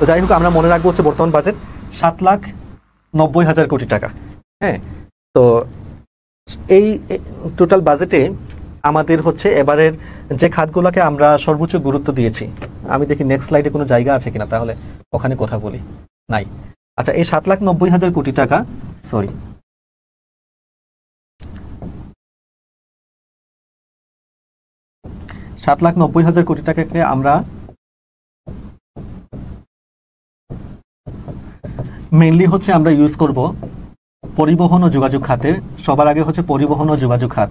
তো যাই হোক, আমরা মনে রাখবো হচ্ছে বর্তমান বাজেট 7,90,000 কোটি টাকা। হ্যাঁ, তো এই টোটাল বাজেটে আমাদের হচ্ছে এবারের যে খাতগুলোকে আমরা সর্বোচ্চ গুরুত্ব দিয়েছি, আমি দেখি নেক্সট স্লাইডে কোনো জায়গা আছে কিনা, তাহলে ওখানে কথা বলি। নাই। আচ্ছা, এই 7,90,000 কোটি টাকা, সরি, $7,90,000 কোটি টাকাকে আমরা মেইনলি হচ্ছে আমরা ইউজ করব পরিবহন ও যোগাযোগ খাতে। সবার আগে হচ্ছে পরিবহন ও যোগাযোগ খাত,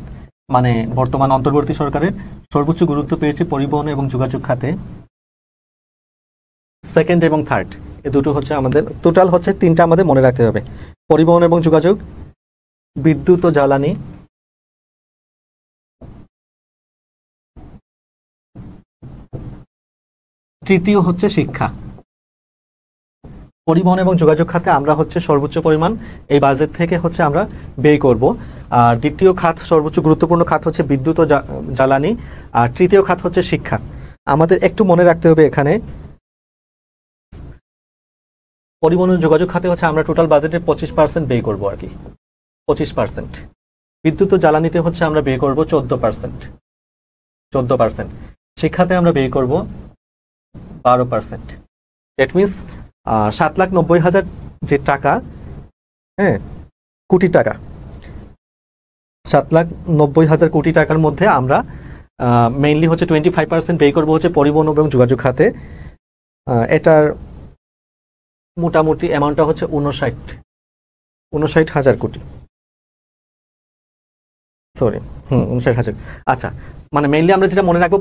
মানে বর্তমান অন্তর্বর্তী সরকারের সর্বোচ্চ গুরুত্ব পেয়েছে পরিবহন এবং যোগাযোগ খাতে। সেকেন্ড এবং থার্ড, এই দুটো হচ্ছে আমাদের টোটাল হচ্ছে তিনটা আমাদের মনে রাখতে হবে: পরিবহন এবং যোগাযোগ, বিদ্যুৎ ও জ্বালানি, তৃতীয় হচ্ছে শিক্ষা। পরিবহন এবং যোগাযোগ খাতে আমরা হচ্ছে সর্বোচ্চ পরিমাণ এই বাজেট থেকে হচ্ছে আমরা ব্যয় করব। আর দ্বিতীয় খাত, সর্বোচ্চ গুরুত্বপূর্ণ খাত হচ্ছে বিদ্যুৎ ও জ্বালানি। আর তৃতীয় খাত হচ্ছে শিক্ষা। আমাদের একটু মনে রাখতে হবে এখানে, পরিবহন ও যোগাযোগ খাতে হচ্ছে আমরা টোটাল বাজেটের 25% ব্যয় করব আর কি, 25%। বিদ্যুৎ ও জ্বালানিতে হচ্ছে আমরা ব্যয় করব 14%। শিক্ষাতে আমরা ব্যয় করব 12%। দ্যাট মিনস 7,90,000 যে টাকা, হ্যাঁ, কোটি টাকা, 7,90,000 কোটি টাকার মধ্যে আমরা মেইনলি হচ্ছে 25% ব্যয় করবো হচ্ছে পরিবহন এবং যোগাযোগ খাতে। এটার মোটামুটি অ্যামাউন্টটা হচ্ছে 59,000 কোটি, সরি, 59,000। আচ্ছা, মানে মেইনলি আমরা যেটা মনে রাখবো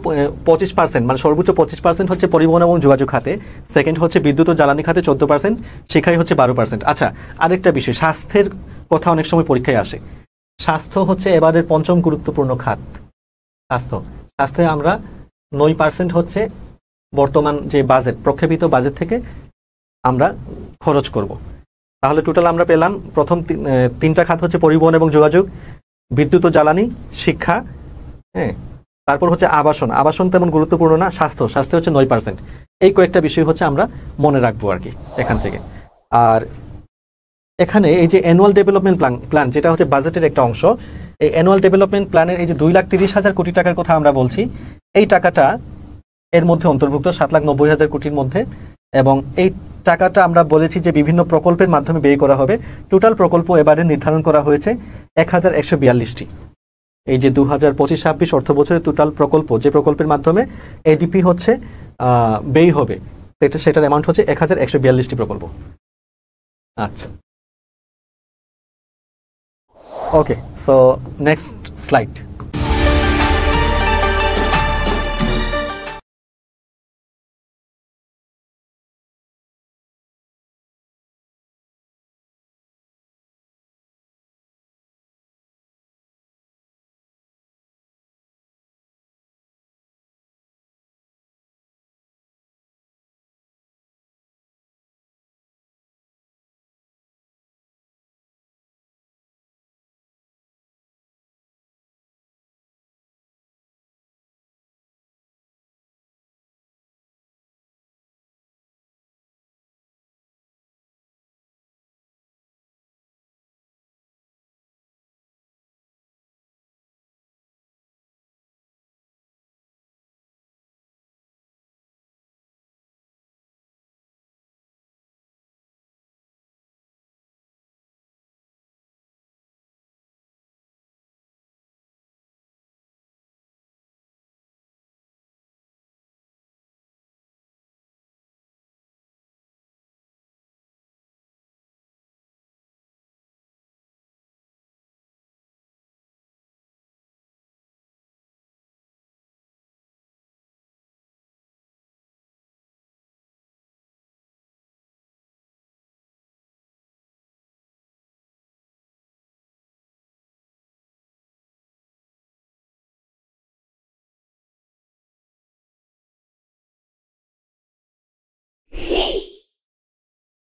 25%, মানে সর্বোচ্চ 25% হচ্ছে পরিবহন এবং যোগাযোগ খাতে, সেকেন্ড হচ্ছে বিদ্যুৎ ও জ্বালানি খাতে 14%, শিক্ষায় হচ্ছে 12%। আচ্ছা, আরেকটা বিষয়, স্বাস্থ্যের কথা অনেক সময় পরীক্ষায় আসে। স্বাস্থ্য হচ্ছে এবারের পঞ্চম গুরুত্বপূর্ণ খাত। স্বাস্থ্যে আমরা 9% হচ্ছে বর্তমান যে বাজেট, প্রক্ষেপিত বাজেট থেকে আমরা খরচ করব। তাহলে টোটাল আমরা পেলাম প্রথম তিনটা খাত হচ্ছে পরিবহন এবং যোগাযোগ, বিদ্যুৎ ও জ্বালানি, শিক্ষা, হ্যাঁ, তারপর হচ্ছে আবাসন তেমন গুরুত্বপূর্ণ না, স্বাস্থ্য হচ্ছে 9%। এই কয়েকটা বিষয় হচ্ছে আমরা মনে রাখবো আর কি এখান থেকে। আর এখানে এই যে অ্যানুয়াল ডেভেলপমেন্ট প্ল্যান যেটা হচ্ছে বাজেটের একটা অংশ, এই অ্যানুয়াল ডেভেলপমেন্ট প্ল্যানের এই যে 2,30,000 কোটি টাকার কথা আমরা বলছি, এই টাকাটা এর মধ্যে অন্তর্ভুক্ত 7,90,000 কোটির মধ্যে। এবং এই টাকাটা আমরা বলেছি যে বিভিন্ন প্রকল্পের মাধ্যমে ব্যয় করা হবে। টোটাল প্রকল্প এবারে নির্ধারণ করা হয়েছে 1,142টি। এই যে 2025-26 অর্থ বছরের টোটাল প্রকল্প, যে প্রকল্পের মাধ্যমে এডিপি হচ্ছে ব্যয় হবে, সেটার অ্যামাউন্ট হচ্ছে 1,142টি প্রকল্প। আচ্ছা, ওকে, সো নেক্সট স্লাইড।